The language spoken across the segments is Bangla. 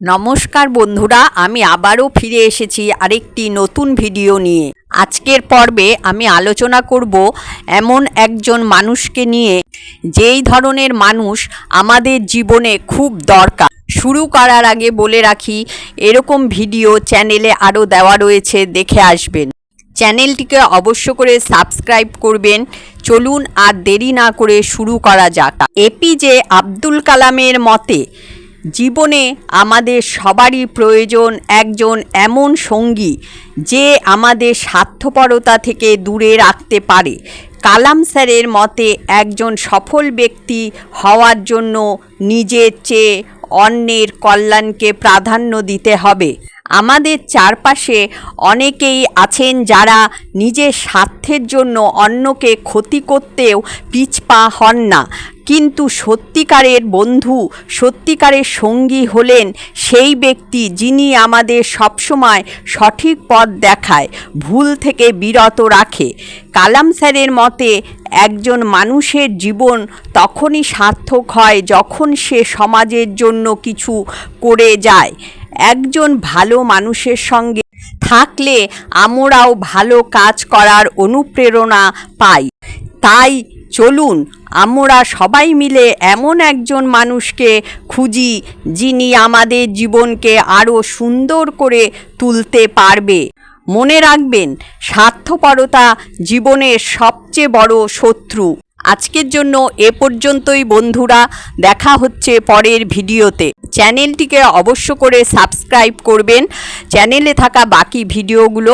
নমস্কার বন্ধুরা, আমি আবারও ফিরে এসেছি আরেকটি নতুন ভিডিও নিয়ে। আজকের পর্বে আমি আলোচনা করব এমন একজন মানুষকে নিয়ে, যেই ধরনের মানুষ আমাদের জীবনে খুব দরকার। শুরু করার আগে বলে রাখি, এরকম ভিডিও চ্যানেলে আরও দেওয়া রয়েছে, দেখে আসবেন। চ্যানেলটিকে অবশ্য করে সাবস্ক্রাইব করবেন। চলুন আর দেরি না করে শুরু করা যাক। এপিজে আব্দুল কালামের মতে, জীবনে আমাদের সবারই প্রয়োজন একজন এমন সঙ্গী যে আমাদের স্বার্থপরতা থেকে দূরে রাখতে পারে। কালাম স্যারের মতে, একজন সফল ব্যক্তি হওয়ার জন্য নিজের চেয়ে অন্যের কল্যাণকে প্রাধান্য দিতে হবে। আমাদের চারপাশে অনেকেই আছেন যারা নিজের স্বার্থের জন্য অন্যকে ক্ষতি করতেও পিছপা হন না, কিন্তু সত্যিকারের বন্ধু, সত্যিকারের সঙ্গী হলেন সেই ব্যক্তি যিনি আমাদের সবসময় সঠিক পথ দেখায়, ভুল থেকে বিরত রাখে। কালাম স্যারের মতে, একজন মানুষের জীবন তখনই সার্থক হয় যখন সে সমাজের জন্য কিছু করে যায়। একজন ভালো মানুষের সঙ্গে থাকলে আমরাও ভালো কাজ করার অনুপ্রেরণা পাই। তাই চলুন আমরা সবাই মিলে এমন একজন মানুষকে খুঁজি যিনি আমাদের জীবনকে আরও সুন্দর করে তুলতে পারবে। মনে রাখবেন, স্বার্থপরতা জীবনের সবচেয়ে বড় শত্রু। আজকের জন্য এ পর্যন্তই বন্ধুরা, দেখা হচ্ছে পরের ভিডিওতে। চ্যানেলটিকে অবশ্য করে সাবস্ক্রাইব করবেন। চ্যানেলে থাকা বাকি ভিডিওগুলো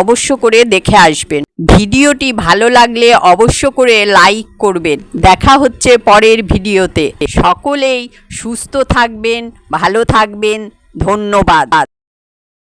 অবশ্য করে দেখে আসবেন। ভিডিওটি ভালো লাগলে অবশ্য করে লাইক করবেন। দেখা হচ্ছে পরের ভিডিওতে। সকলেই সুস্থ থাকবেন, ভালো থাকবেন। ধন্যবাদ।